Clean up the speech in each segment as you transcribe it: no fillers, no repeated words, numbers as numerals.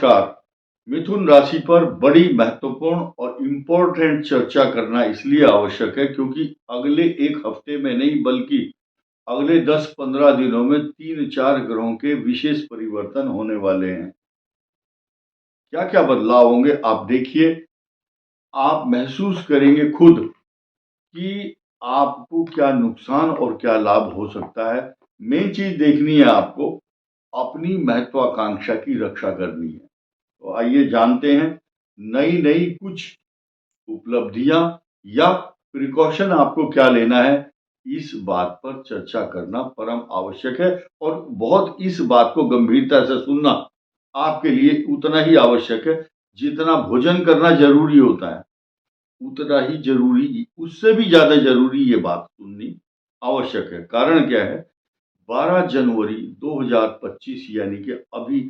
नमस्कार। मिथुन राशि पर बड़ी महत्वपूर्ण और इम्पोर्टेंट चर्चा करना इसलिए आवश्यक है क्योंकि अगले एक हफ्ते में नहीं बल्कि अगले 10-15 दिनों में 3-4 ग्रहों के विशेष परिवर्तन होने वाले हैं। क्या क्या बदलाव होंगे आप देखिए, आप महसूस करेंगे खुद कि आपको क्या नुकसान और क्या लाभ हो सकता है। मेन चीज देखनी है आपको, अपनी महत्वाकांक्षा की रक्षा करनी है। तो आइए जानते हैं नई नई कुछ उपलब्धियां या प्रिकॉशन आपको क्या लेना है। इस बात पर चर्चा करना परम आवश्यक है और बहुत इस बात को गंभीरता से सुनना आपके लिए उतना ही आवश्यक है जितना भोजन करना जरूरी होता है, उतना ही जरूरी, उससे भी ज्यादा जरूरी ये बात सुननी आवश्यक है। कारण क्या है, 12 जनवरी 2025 यानी कि अभी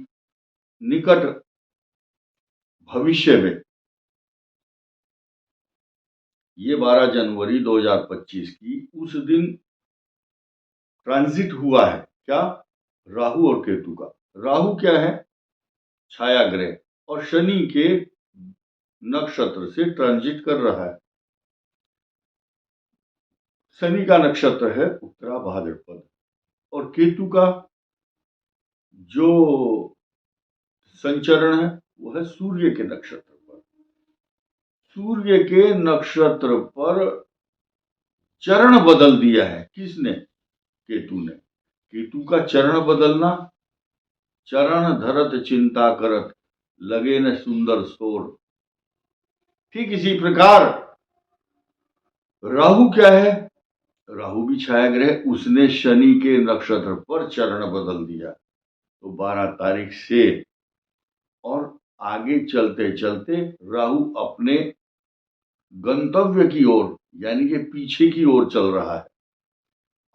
निकट भविष्य में ये 12 जनवरी 2025 की उस दिन ट्रांजिट हुआ है क्या, राहु और केतु का। राहु क्या है, छाया ग्रह, और शनि के नक्षत्र से ट्रांजिट कर रहा है। शनि का नक्षत्र है उत्तरा भाद्रपद और केतु का जो संचरण है वो है सूर्य के नक्षत्र पर। सूर्य के नक्षत्र पर चरण बदल दिया है किसने, केतु ने। केतु का चरण बदलना, चरण धरत चिंता करत लगे न सुंदर सोर। ठीक इसी प्रकार राहु क्या है, राहु भी छाया ग्रह, उसने शनि के नक्षत्र पर चरण बदल दिया। तो 12 तारीख से और आगे चलते चलते राहु अपने गंतव्य की ओर यानी कि पीछे की ओर चल रहा है।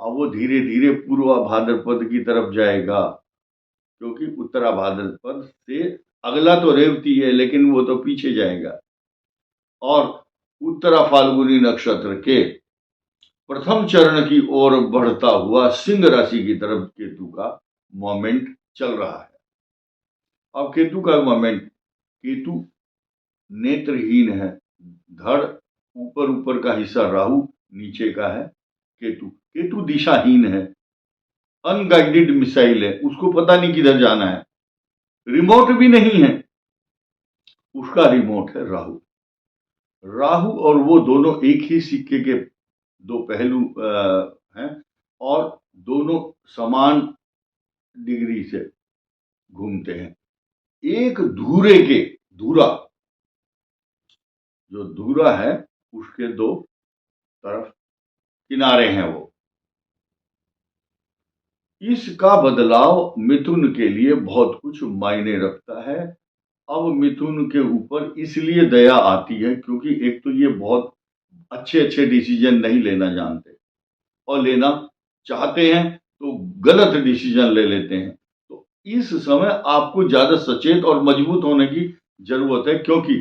अब वो धीरे धीरे पूर्वा भाद्रपद की तरफ जाएगा क्योंकि उत्तरा भाद्रपद से अगला तो रेवती है लेकिन वो तो पीछे जाएगा। और उत्तरा फाल्गुनी नक्षत्र के प्रथम चरण की ओर बढ़ता हुआ सिंह राशि की तरफ केतु का मोमेंट चल रहा है। अब केतु का मोमेंट, केतु नेत्रहीन है, धड़ ऊपर ऊपर का हिस्सा राहु, नीचे का है केतु। केतु दिशाहीन है, अनगाइडेड मिसाइल है, उसको पता नहीं किधर जाना है, रिमोट भी नहीं है, उसका रिमोट है राहु। राहु और वो दोनों एक ही सिक्के के दो पहलू हैं और दोनों समान डिग्री से घूमते हैं। एक धुरे के, धुरा जो धुरा है उसके दो तरफ किनारे हैं वो। इसका बदलाव मिथुन के लिए बहुत कुछ मायने रखता है। अब मिथुन के ऊपर इसलिए दया आती है क्योंकि एक तो ये बहुत अच्छे अच्छे डिसीजन नहीं लेना जानते और लेना चाहते हैं तो गलत डिसीजन ले लेते हैं। तो इस समय आपको ज्यादा सचेत और मजबूत होने की जरूरत है क्योंकि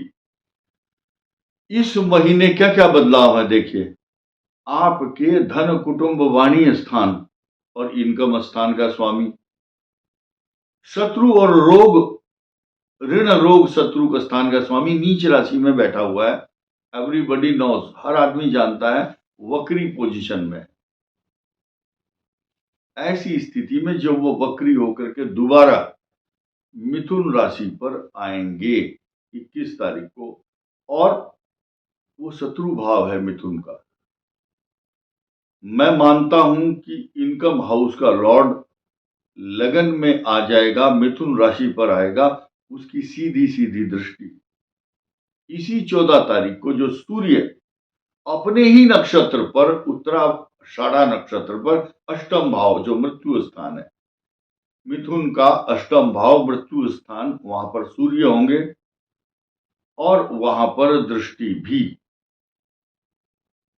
इस महीने क्या क्या बदलाव है देखिए। आपके धन कुटुंब वाणी स्थान और इनकम स्थान का स्वामी, शत्रु और रोग, ऋण रोग शत्रु का स्थान का स्वामी नीच राशि में बैठा हुआ है। एवरीबडी नोज, हर आदमी जानता है, वक्री पोजीशन में। ऐसी स्थिति में जब वो वक्री होकर के दोबारा मिथुन राशि पर आएंगे 21 तारीख को, और वो शत्रु भाव है मिथुन का। मैं मानता हूं कि इनकम हाउस का लॉर्ड लगन में आ जाएगा, मिथुन राशि पर आएगा, उसकी सीधी सीधी दृष्टि इसी 14 तारीख को जो सूर्य अपने ही नक्षत्र पर, उत्तराषाढ़ा नक्षत्र पर अष्टम भाव जो मृत्यु स्थान है, मिथुन का अष्टम भाव मृत्यु स्थान, वहां पर सूर्य होंगे और वहां पर दृष्टि भी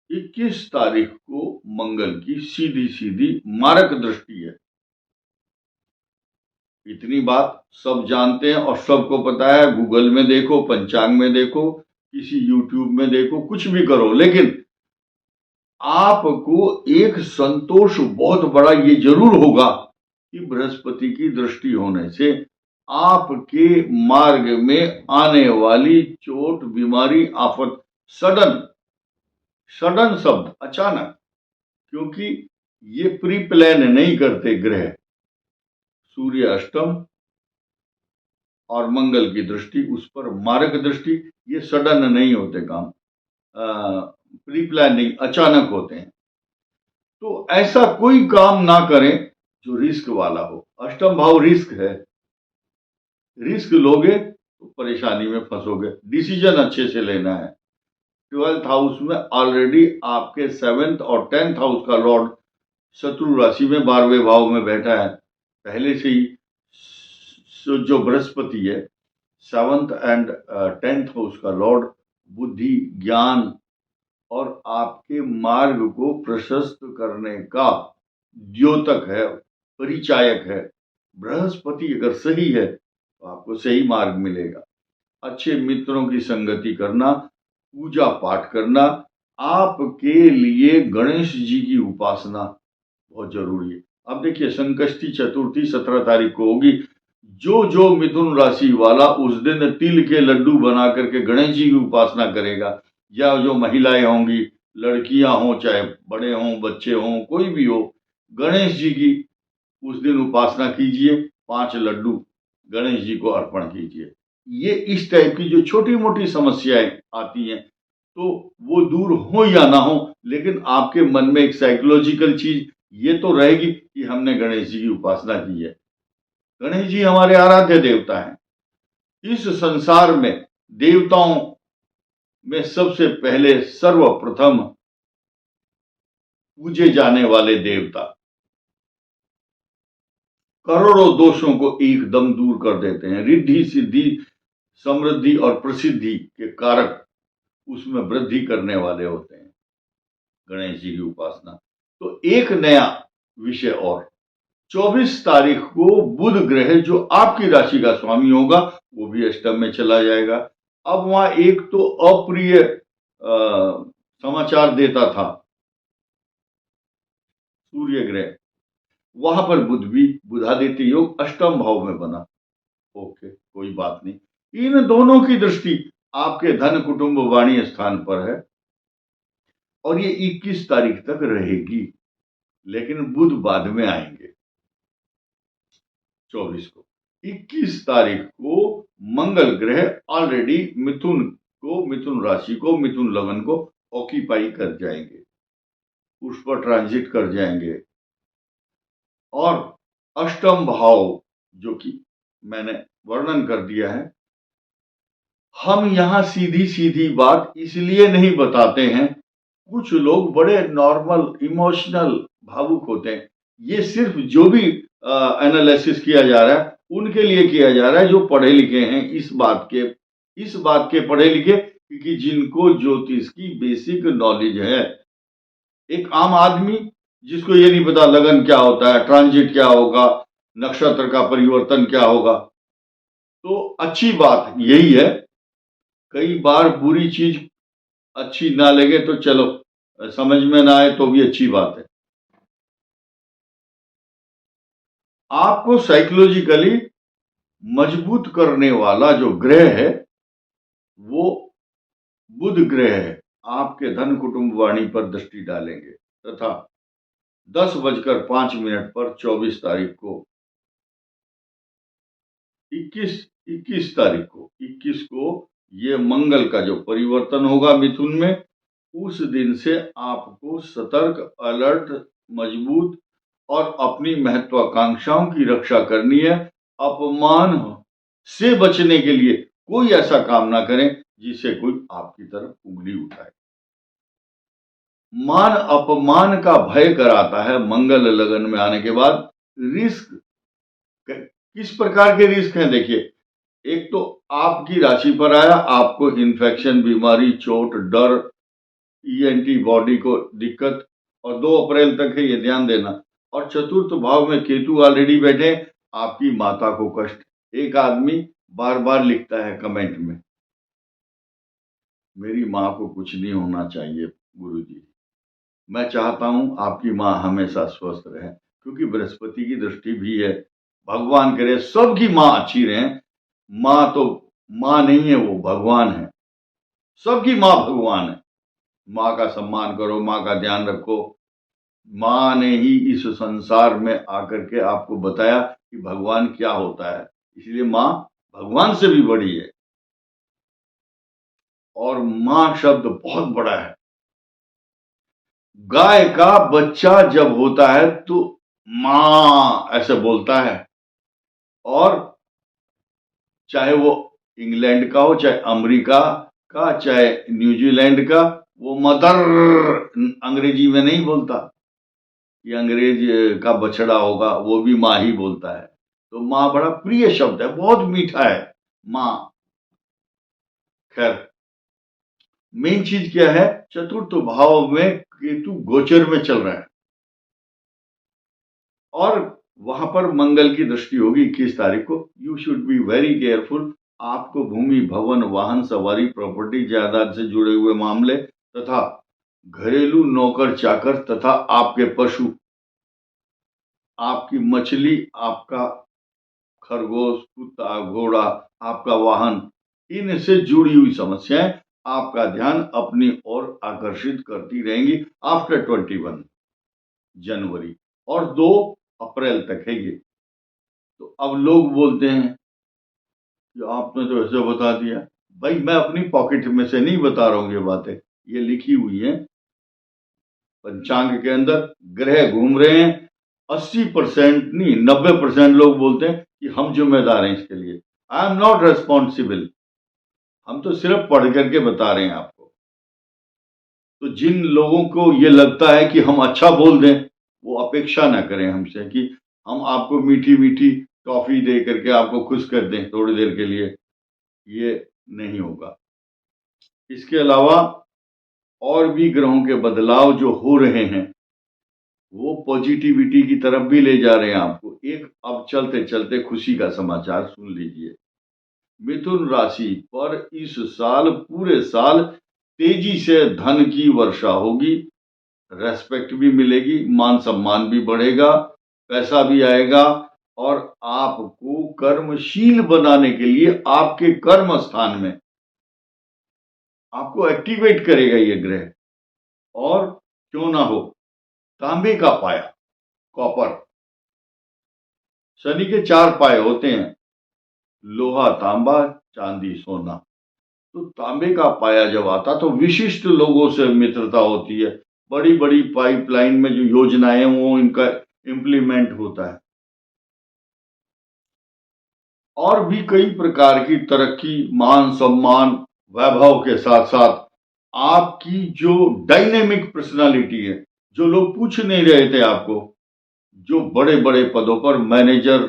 21 तारीख को मंगल की सीधी सीधी मारक दृष्टि है। इतनी बात सब जानते हैं और सबको पता है। गूगल में देखो, पंचांग में देखो, किसी यूट्यूब में देखो, कुछ भी करो, लेकिन आपको एक संतोष बहुत बड़ा ये जरूर होगा कि बृहस्पति की दृष्टि होने से आपके मार्ग में आने वाली चोट, बीमारी, आफत, सडन, सडन शब्द अचानक, क्योंकि ये प्री प्लान नहीं करते ग्रह। सूर्य अष्टम और मंगल की दृष्टि उस पर, मारक दृष्टि, ये सडन नहीं होते काम, प्री प्लान नहीं, अचानक होते हैं। तो ऐसा कोई काम ना करें जो रिस्क वाला हो। अष्टम भाव रिस्क है, रिस्क लोगे तो परेशानी में फंसोगे। डिसीजन अच्छे से लेना है। 12th हाउस में ऑलरेडी आपके 7th और 10th हाउस का लॉर्ड शत्रु राशि में 12वें भाव में बैठा है पहले से ही। जो बृहस्पति है 7th एंड 10th हाउस का लॉर्ड बुद्धि, ज्ञान और आपके मार्ग को प्रशस्त करने का द्योतक है, परिचायक है। बृहस्पति अगर सही है तो आपको सही मार्ग मिलेगा। अच्छे मित्रों की संगति करना, पूजा पाठ करना, आपके लिए गणेश जी की उपासना बहुत जरूरी है। अब देखिए, संकष्टी चतुर्थी 17 तारीख को होगी। जो मिथुन राशि वाला उस दिन तिल के लड्डू बना करके गणेश जी की उपासना करेगा, या जो महिलाएं होंगी, लड़कियां हों, चाहे बड़े हों, बच्चे हों, कोई भी हो, गणेश जी की उस दिन उपासना कीजिए। 5 लड्डू गणेश जी को अर्पण कीजिए। ये इस टाइप की जो छोटी मोटी समस्याएं आती हैं, तो वो दूर हो या ना हो, लेकिन आपके मन में एक साइकोलॉजिकल चीज ये तो रहेगी कि हमने गणेश जी की उपासना की है। गणेश जी हमारे आराध्य देवता हैं। इस संसार में देवताओं में सबसे पहले सर्वप्रथम पूजे जाने वाले देवता, करोड़ों दोषों को एकदम दूर कर देते हैं। रिद्धि, सिद्धि, समृद्धि और प्रसिद्धि के कारक उसमें वृद्धि करने वाले होते हैं गणेश जी की उपासना। तो एक नया विषय और, 24 तारीख को बुध ग्रह जो आपकी राशि का स्वामी होगा वो भी अष्टम में चला जाएगा। अब वहां एक तो अप्रिय समाचार देता था सूर्य ग्रह, वहां पर बुध भी, बुधादित्य योग अष्टम भाव में बना। ओके, कोई बात नहीं। इन दोनों की दृष्टि आपके धन, कुटुंब, वाणी स्थान पर है और ये 21 तारीख तक रहेगी, लेकिन बुध बाद में आएंगे 24 को। 21 तारीख को मंगल ग्रह ऑलरेडी मिथुन को, मिथुन राशि को, मिथुन लगन को ऑक्यूपाई कर जाएंगे, उस पर ट्रांजिट कर जाएंगे। और अष्टम भाव जो कि मैंने वर्णन कर दिया है, हम यहां सीधी सीधी बात इसलिए नहीं बताते हैं, कुछ लोग बड़े नॉर्मल, इमोशनल, भावुक होते हैं। ये सिर्फ जो भी एनालिसिस किया जा रहा है उनके लिए किया जा रहा है जो पढ़े लिखे हैं, इस बात के पढ़े लिखे, क्योंकि जिनको ज्योतिष की बेसिक नॉलेज है। एक आम आदमी जिसको ये नहीं पता लगन क्या होता है, ट्रांजिट क्या होगा, नक्षत्र का परिवर्तन क्या होगा, तो अच्छी बात यही है। कई बार बुरी चीज अच्छी ना लगे तो चलो, समझ में ना आए तो भी अच्छी बात है। आपको साइकोलॉजिकली मजबूत करने वाला जो ग्रह है वो बुध ग्रह है। आपके धन, कुटुंब, वाणी पर दृष्टि डालेंगे तथा 10:05 पर 24 तारीख को, 21 तारीख को, 21 को ये मंगल का जो परिवर्तन होगा मिथुन में, उस दिन से आपको सतर्क, अलर्ट, मजबूत और अपनी महत्वाकांक्षाओं की रक्षा करनी है। अपमान से बचने के लिए कोई ऐसा काम ना करें जिससे कोई आपकी तरफ उंगली उठाए। मान अपमान का भय कराता है मंगल लगन में आने के बाद। रिस्क, किस प्रकार के रिस्क हैं देखिए, एक तो आपकी राशि पर आया, आपको इन्फेक्शन, बीमारी, चोट, डर, ईएनटी बॉडी को दिक्कत, और 2 अप्रैल तक है, ये ध्यान देना। और चतुर्थ भाव में केतु ऑलरेडी बैठे, आपकी माता को कष्ट। एक आदमी बार बार लिखता है कमेंट में, मेरी माँ को कुछ नहीं होना चाहिए गुरुजी, मैं चाहता हूं आपकी माँ हमेशा स्वस्थ रहे, क्योंकि बृहस्पति की दृष्टि भी है भगवान करे सबकी माँ अच्छी रहे। माँ तो माँ नहीं है, वो भगवान है। सबकी माँ भगवान है। माँ का सम्मान करो, माँ का ध्यान रखो। माँ ने ही इस संसार में आकर के आपको बताया कि भगवान क्या होता है, इसलिए माँ भगवान से भी बड़ी है। और माँ शब्द बहुत बड़ा है। गाय का बच्चा जब होता है तो माँ ऐसे बोलता है, और चाहे वो इंग्लैंड का हो, चाहे अमेरिका का, चाहे न्यूजीलैंड का, वो मदर अंग्रेजी में नहीं बोलता कि अंग्रेज का बछड़ा होगा, वो भी माँ ही बोलता है। तो माँ बड़ा प्रिय शब्द है, बहुत मीठा है माँ। खैर, मेन चीज क्या है, चतुर्थ भाव में केतु गोचर में चल रहा है और वहां पर मंगल की दृष्टि होगी 21 तारीख को। You should be very careful. आपको भूमि, भवन, वाहन सवारी, प्रॉपर्टी, जायदाद से जुड़े हुए मामले तथा घरेलू नौकर चाकर तथा आपके पशु, आपकी मछली, आपका खरगोश, कुत्ता, घोड़ा, आपका वाहन, इनसे जुड़ी हुई समस्याएं आपका ध्यान अपनी ओर आकर्षित करती रहेंगी आफ्टर 21 जनवरी और 2 अप्रैल तक है ये। तो अब लोग बोलते हैं कि आपने तो ऐसे बता दिया। भाई, मैं अपनी पॉकेट में से नहीं बता रहा हूं ये बातें, ये लिखी हुई है पंचांग के अंदर। ग्रह घूम रहे हैं, 80% नहीं 90% लोग बोलते हैं कि हम जिम्मेदार हैं इसके लिए। आई एम नॉट रेस्पॉन्सिबल, हम तो सिर्फ पढ़ करके बता रहे हैं आपको। तो जिन लोगों को ये लगता है कि हम अच्छा बोल दें, वो अपेक्षा ना करें हमसे कि हम आपको मीठी मीठी टॉफी दे करके आपको खुश कर दें थोड़ी देर के लिए। ये नहीं होगा। इसके अलावा और भी ग्रहों के बदलाव जो हो रहे हैं, वो पॉजिटिविटी की तरफ भी ले जा रहे हैं आपको। एक अब चलते चलते खुशी का समाचार सुन लीजिए। मिथुन राशि पर इस साल पूरे साल तेजी से धन की वर्षा होगी, रेस्पेक्ट भी मिलेगी, मान सम्मान भी बढ़ेगा, पैसा भी आएगा और आपको कर्मशील बनाने के लिए आपके कर्म स्थान में आपको एक्टिवेट करेगा ये ग्रह। और क्यों ना हो, तांबे का पाया, कॉपर, शनि के 4 पाए होते हैं, लोहा तांबा, चांदी सोना। तो तांबे का पाया जब आता तो विशिष्ट लोगों से मित्रता होती है। बड़ी बड़ी पाइपलाइन में जो योजनाएं वो इनका इम्प्लीमेंट होता है। और भी कई प्रकार की तरक्की, मान सम्मान, वैभव के साथ साथ आपकी जो डायनेमिक पर्सनालिटी है, जो लोग पूछ नहीं रहे थे आपको, जो बड़े बड़े पदों पर मैनेजर,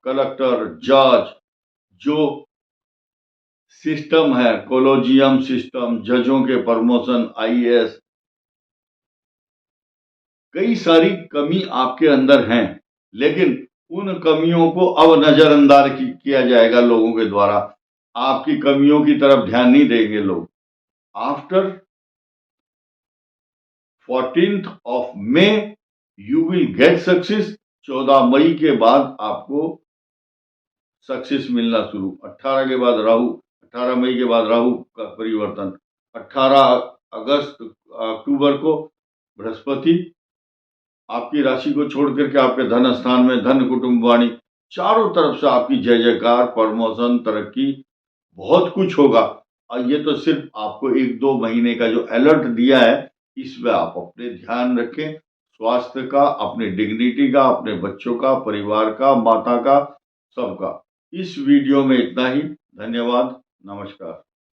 कलेक्टर, जज, जो सिस्टम है कोलोजियम सिस्टम, जजों के प्रमोशन, आईएएस, कई सारी कमी आपके अंदर हैं, लेकिन उन कमियों को अब नजरअंदाज किया जाएगा लोगों के द्वारा। आपकी कमियों की तरफ ध्यान नहीं देंगे लोग। After 14th of May you will get success। 14 मई के बाद आपको सक्सेस मिलना शुरू। 18 के बाद राहु, 18 मई के बाद राहु का परिवर्तन, 18 अक्टूबर को बृहस्पति आपकी राशि को छोड़ करके आपके धन स्थान में, धन कुटुंब वाणी, चारों तरफ से आपकी जय जयकार, प्रमोशन, तरक्की, बहुत कुछ होगा। और ये तो सिर्फ आपको 1-2 महीने का जो अलर्ट दिया है, इसमें आप अपने ध्यान रखें, स्वास्थ्य का, अपने डिग्निटी का, अपने बच्चों का, परिवार का, माता का, सबका। इस वीडियो में इतना ही। धन्यवाद, नमस्कार।